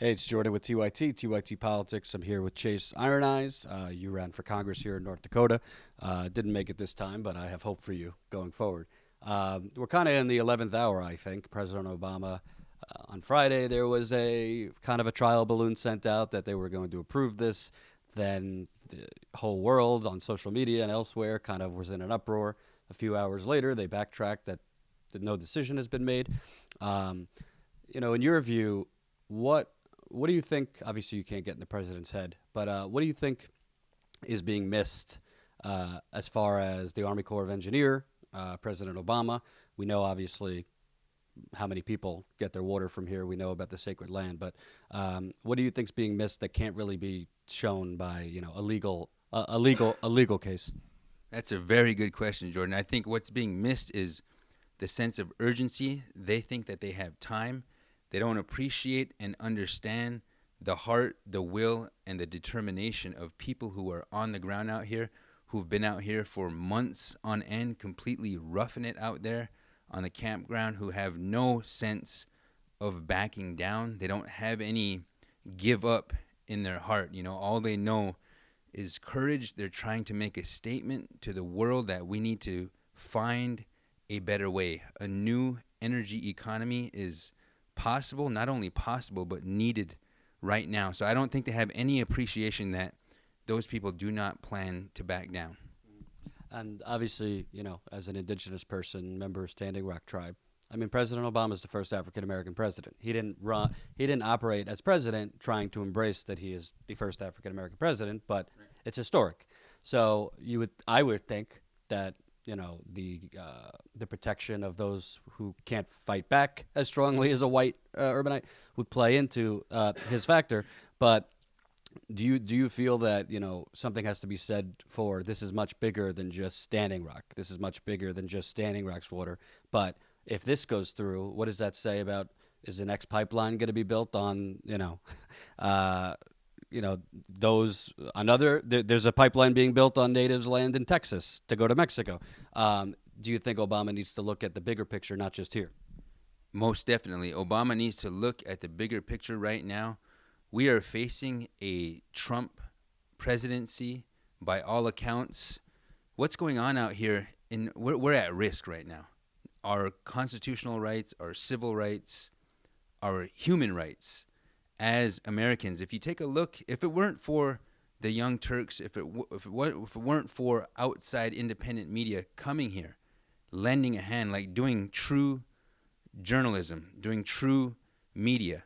Hey, it's Jordan with TYT Politics. I'm here with Chase Iron Eyes. You ran for Congress here in North Dakota. Didn't make it this time, but I have hope for you going forward. We're kind of in the 11th hour, I think. President Obama, on Friday, there was a kind of a trial balloon sent out that they were going to approve this. Then the whole world on social media and elsewhere kind of was in an uproar. A few hours later, they backtracked that no decision has been made. Um, in your view, what what do you think? Obviously, you can't get in the president's head, but what do you think is being missed as far as the Army Corps of Engineer, President Obama? We know obviously how many people get their water from here. We know about the sacred land, but what do you think's being missed that can't really be shown by a legal case? That's a very good question, Jordan. I think what's being missed is the sense of urgency. They think that they have time. They don't appreciate and understand the heart, the will, and the determination of people who are on the ground out here, who've been out here for months on end, completely roughing it out there on the campground, who have no sense of backing down. They don't have any give up in their heart. All they know is courage. They're trying to make a statement to the world that we need to find a better way. A new energy economy is possible, not only possible, but needed right now. So I don't think they have any appreciation that those people do not plan to back down. And obviously, as an indigenous person, member of Standing Rock Tribe, I mean, President Obama is the first African American president. He didn't operate as president trying to embrace that he is the first African American president, but it's historic. So I would think that the protection of those who can't fight back as strongly as a white urbanite would play into his factor. But do you feel that something has to be said for this is much bigger than just Standing Rock? This is much bigger than just Standing Rock's water. But if this goes through, what does that say about is the next pipeline going to be built on uh, there's a pipeline being built on natives' land in Texas to go to Mexico. Do you think Obama needs to look at the bigger picture, not just here? Most definitely. Obama needs to look at the bigger picture right now. We are facing a Trump presidency by all accounts. What's going on out here? We're at risk right now. Our constitutional rights, our civil rights, our human rights as Americans. If you take a look, if it weren't for the Young Turks, if it weren't for outside independent media coming here, lending a hand, like doing true journalism, doing true media,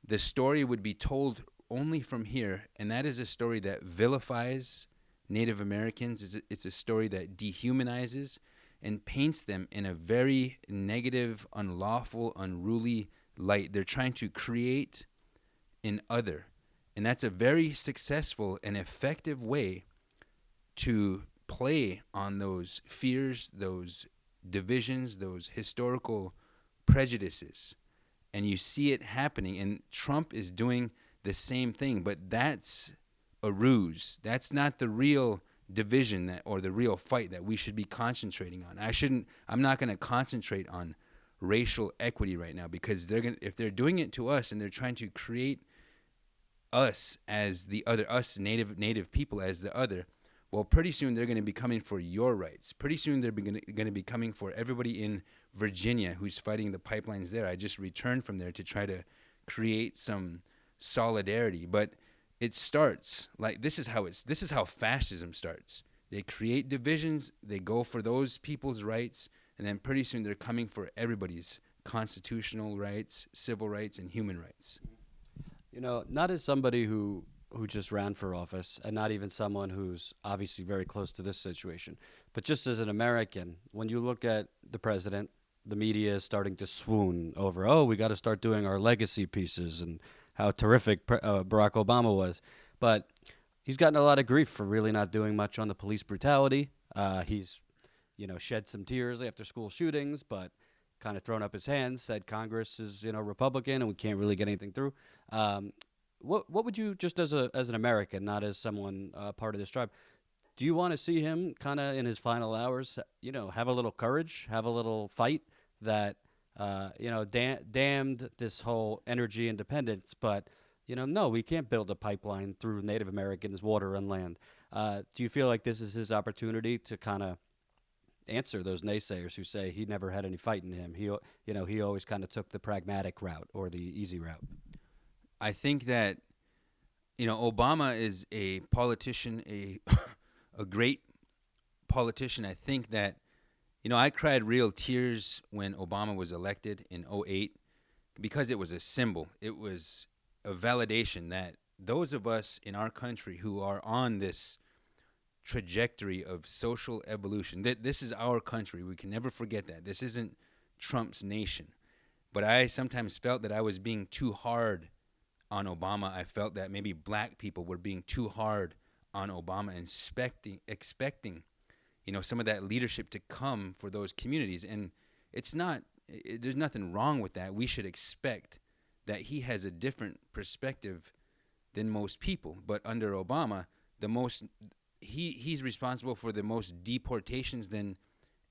the story would be told only from here, and that is a story that vilifies Native Americans. It's a story that dehumanizes and paints them in a very negative, unlawful, unruly light. They're trying to create an other, and that's a very successful and effective way to play on those fears, those divisions, those historical prejudices. And you see it happening, and Trump is doing the same thing, but that's a ruse. That's not the real division or the real fight that we should be concentrating on. I'm not going to concentrate on racial equity right now, because if they're doing it to us and they're trying to create us as the other, us native people as the other, well, pretty soon they're going to be coming for your rights. Pretty soon they're going to be coming for everybody in Virginia who's fighting the pipelines there. I just returned from there to try to create some solidarity. But it starts like this is how fascism starts. They create divisions, they go for those people's rights, and then pretty soon they're coming for everybody's constitutional rights, civil rights, and human rights. Not as somebody who just ran for office, and not even someone who's obviously very close to this situation, but just as an American, when you look at the president, the media is starting to swoon over, oh, we got to start doing our legacy pieces and how terrific Barack Obama was. But he's gotten a lot of grief for really not doing much on the police brutality. He's, shed some tears after school shootings, but kind of thrown up his hands, said Congress is, Republican and we can't really get anything through. What would you, just as an American, not as someone part of this tribe, do you want to see him kind of in his final hours, have a little courage, have a little fight that, damned this whole energy independence, but no, we can't build a pipeline through Native Americans' water and land. Do you feel like this is his opportunity to kind of answer those naysayers who say he never had any fight in him? He always kind of took the pragmatic route or the easy route. I think that Obama is a politician, a a great politician. I think that I cried real tears when Obama was elected in '08 because it was a symbol. It was a validation that those of us in our country who are on this trajectory of social evolution, that this is our country. We can never forget that. This isn't Trump's nation. But I sometimes felt that I was being too hard on Obama. I felt that maybe black people were being too hard on Obama, expecting some of that leadership to come for those communities. And there's nothing wrong with that. We should expect that he has a different perspective than most people. But under Obama, he's responsible for the most deportations than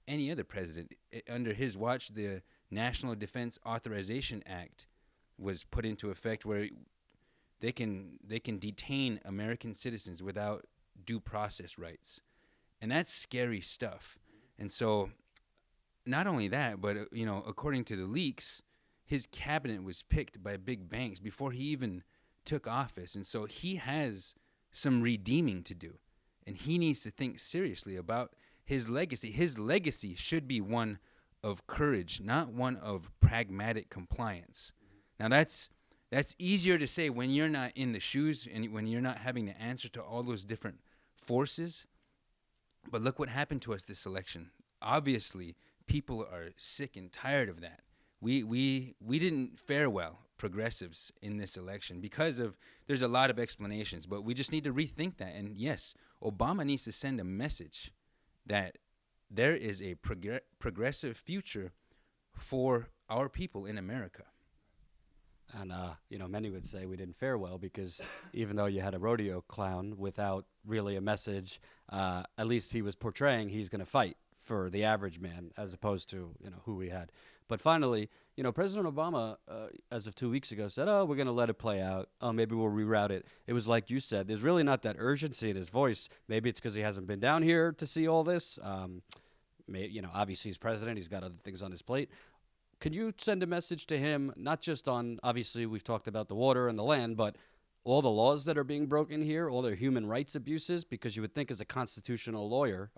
any other president. Under his watch, the National Defense Authorization Act was put into effect, where they can detain American citizens without due process rights, and that's scary stuff. And so, not only that, but according to the leaks, his cabinet was picked by big banks before he even took office, and so he has some redeeming to do, and he needs to think seriously about his legacy. His legacy should be one of courage, not one of pragmatic compliance. Now that's easier to say when you're not in the shoes and when you're not having to answer to all those different forces. But look what happened to us this election. Obviously, people are sick and tired of that. We didn't fare well, progressives, in this election because of, there's a lot of explanations, but we just need to rethink that. And yes, Obama needs to send a message that there is a progressive future for our people in America. And, many would say we didn't fare well because even though you had a rodeo clown without really a message, at least he was portraying he's going to fight for the average man as opposed to, who we had. But finally, President Obama, as of 2 weeks ago, said, oh, we're going to let it play out. Oh, maybe we'll reroute it. It was like you said, there's really not that urgency in his voice. Maybe it's because he hasn't been down here to see all this. Obviously he's president. He's got other things on his plate. Can you send a message to him, not just on, obviously we've talked about the water and the land, but all the laws that are being broken here, all their human rights abuses? Because you would think as a constitutional lawyer,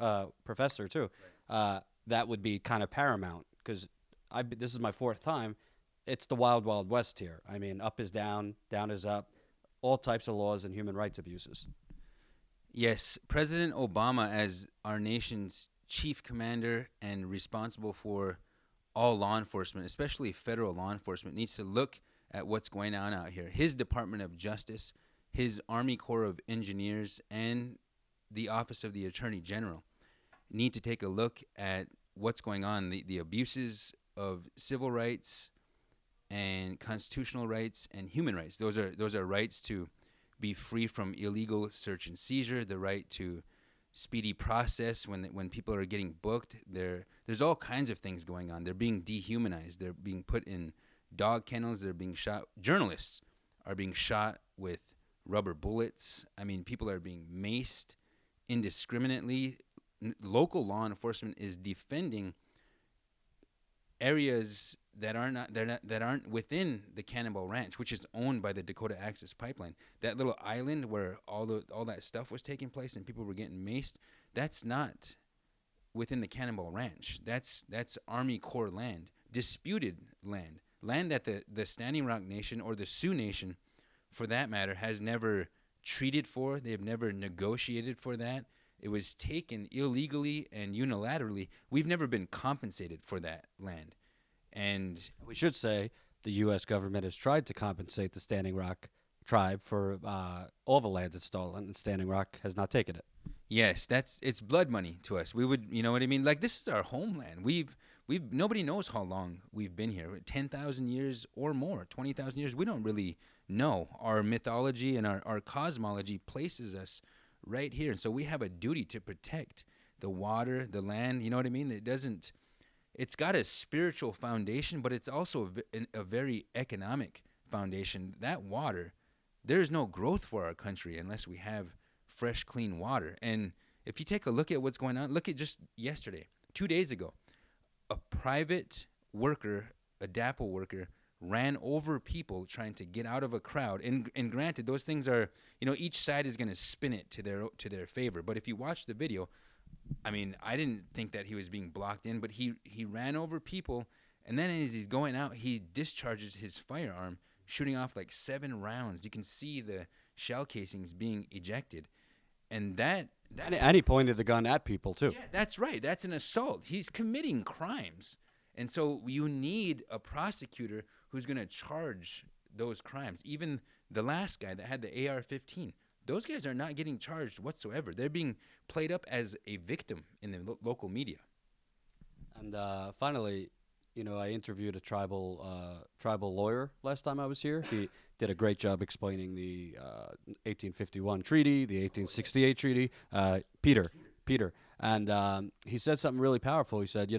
professor too, that would be kind of paramount. Because this is my fourth time. It's the wild, wild west here. I mean, up is down, down is up, all types of laws and human rights abuses. Yes, President Obama, as our nation's chief commander and responsible for all law enforcement, especially federal law enforcement, needs to look at what's going on out here. His Department of Justice, his Army Corps of Engineers, and the Office of the Attorney General need to take a look at what's going on, the abuses of civil rights and constitutional rights and human rights. Those are rights to be free from illegal search and seizure, the right to speedy process when people are getting booked. There's all kinds of things going on. They're being dehumanized. They're being put in dog kennels. They're being shot. Journalists are being shot with rubber bullets. I mean, people are being maced indiscriminately. Local law enforcement is defending areas that aren't within the Cannonball Ranch, which is owned by the Dakota Access Pipeline. That little island where all that stuff was taking place and people were getting maced, that's not within the Cannonball Ranch. That's Army Corps land, disputed land that the Standing Rock Nation or the Sioux Nation, for that matter, has never treated for. They have never negotiated for that. It was taken illegally and unilaterally. We've never been compensated for that land. And we should say the U.S. government has tried to compensate the Standing Rock tribe for all the land it's stolen, and Standing Rock has not taken it. Yes, it's blood money to us. We would, you know what I mean? Like, this is our homeland. We've nobody knows how long we've been here. 10,000 years or more, 20,000 years. We don't really know. Our mythology and our cosmology places us right here. And so we have a duty to protect the water, the land. You know what I mean? It's got a spiritual foundation, but it's also a very economic foundation. That water there's no growth for our country unless we have fresh, clean water. And if you take a look at what's going on, look at just yesterday, 2 days ago, a private worker, a DAPL worker, ran over people trying to get out of a crowd. And granted, those things are, each side is going to spin it to their favor. But if you watch the video, I mean, I didn't think that he was being blocked in, but he ran over people, and then as he's going out, he discharges his firearm, shooting off like 7 rounds. You can see the shell casings being ejected, and and he pointed the gun at people too. yeah, that's right. That's an assault. He's committing crimes, and so you need a prosecutor who's going to charge those crimes. Even the last guy that had the AR-15. Those guys are not getting charged whatsoever. They're being played up as a victim in the local media. And finally, I interviewed a tribal lawyer last time I was here. He did a great job explaining the 1851 treaty, the 1868 treaty. Peter, and he said something really powerful. He said,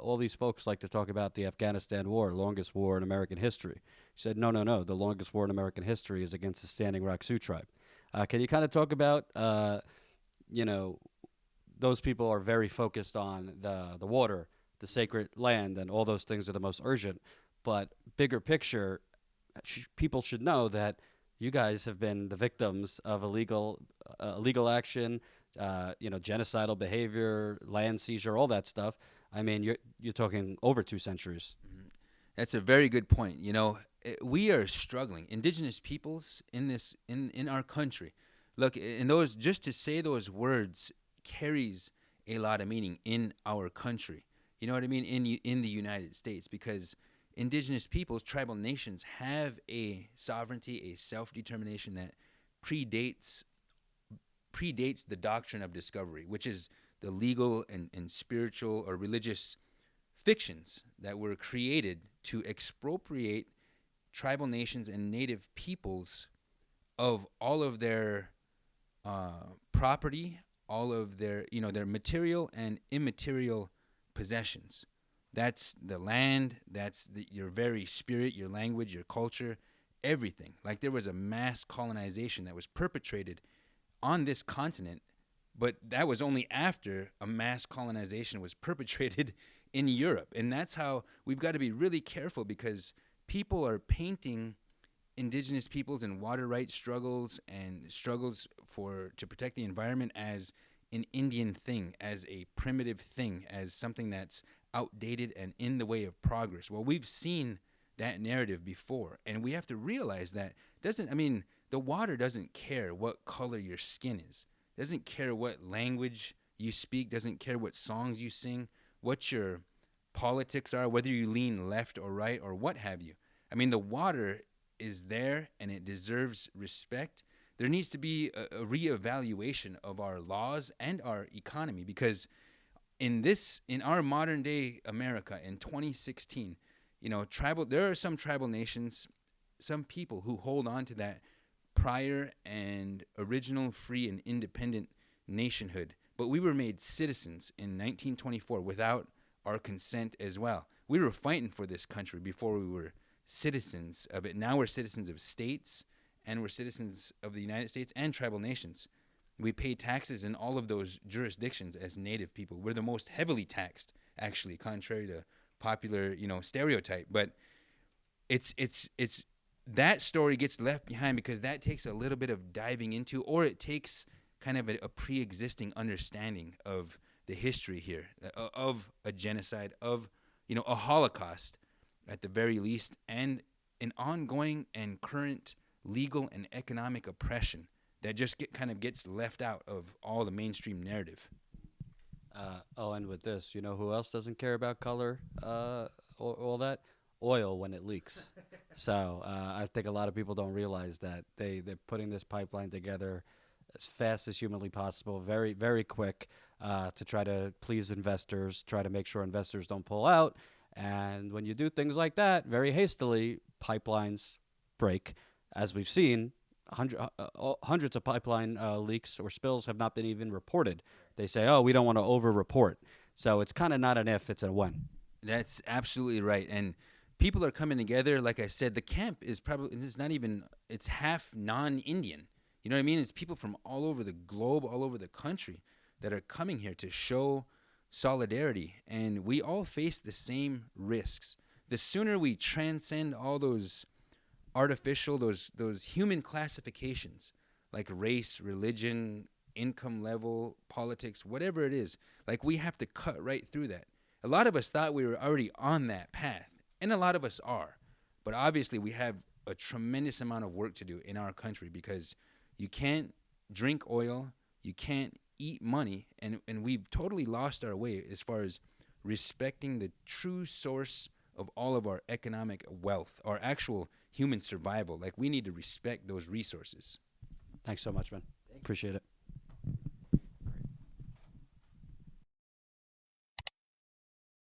all these folks like to talk about the Afghanistan war, longest war in American history. He said, no. The longest war in American history is against the Standing Rock Sioux tribe. Can you kind of talk about, those people are very focused on the water, the sacred land, and all those things are the most urgent. But bigger picture, people should know that you guys have been the victims of illegal action, genocidal behavior, land seizure, all that stuff. I mean, you're talking over 2 centuries. That's a very good point. We are struggling. Indigenous peoples in our country. Look, just to say those words carries a lot of meaning in our country. You know what I mean? In the United States, because indigenous peoples, tribal nations, have a sovereignty, a self-determination that predates the doctrine of discovery, which is the legal and spiritual or religious fictions that were created to expropriate tribal nations and native peoples of all of their property, all of their their material and immaterial possessions. That's the land, that's your very spirit, your language, your culture, everything. Like there was a mass colonization that was perpetrated on this continent, but that was only after a mass colonization was perpetrated in Europe. And that's how we've got to be really careful, because people are painting indigenous peoples and water rights struggles and struggles to protect the environment as an Indian thing, as a primitive thing, as something that's outdated and in the way of progress. Well, we've seen that narrative before, and we have to realize that the water doesn't care what color your skin is, doesn't care what language you speak, doesn't care what songs you sing, what your politics are, whether you lean left or right or what have you. The water is there and it deserves respect. There needs to be a reevaluation of our laws and our economy, because in our modern day America in 2016, there are some tribal nations, some people who hold on to that prior and original free and independent nationhood. But we were made citizens in 1924 without our consent as well. We were fighting for this country before we were citizens of it. Now we're citizens of states, and we're citizens of the United States and tribal nations. We pay taxes in all of those jurisdictions as native people. We're the most heavily taxed, actually, contrary to popular, stereotype. But it's that story gets left behind because that takes a little bit of diving into, or it takes kind of a pre-existing understanding of the history here, of a genocide, of a Holocaust at the very least, and an ongoing and current legal and economic oppression that just gets left out of all the mainstream narrative. I'll end with this. Who else doesn't care about color, all that? Oil when it leaks. So I think a lot of people don't realize that they're putting this pipeline together as fast as humanly possible, very, very quick, to try to please investors, try to make sure investors don't pull out. And when you do things like that very hastily, pipelines break. As we've seen, hundreds of pipeline leaks or spills have not been even reported. They say, we don't want to over-report. So it's kind of not an if, it's a when. That's absolutely right. And people are coming together. Like I said, the camp is probably, it's not even, it's half non-Indian. You know what I mean? It's people from all over the globe, all over the country that are coming here to show solidarity. And we all face the same risks. The sooner we transcend all those artificial, those human classifications like race, religion, income level, politics, whatever it is, like we have to cut right through that. A lot of us thought we were already on that path, and a lot of us are. But obviously we have a tremendous amount of work to do in our country, because you can't drink oil, you can't eat money, and we've totally lost our way as far as respecting the true source of all of our economic wealth, our actual human survival. Like, we need to respect those resources. Thanks so much, man. Appreciate it.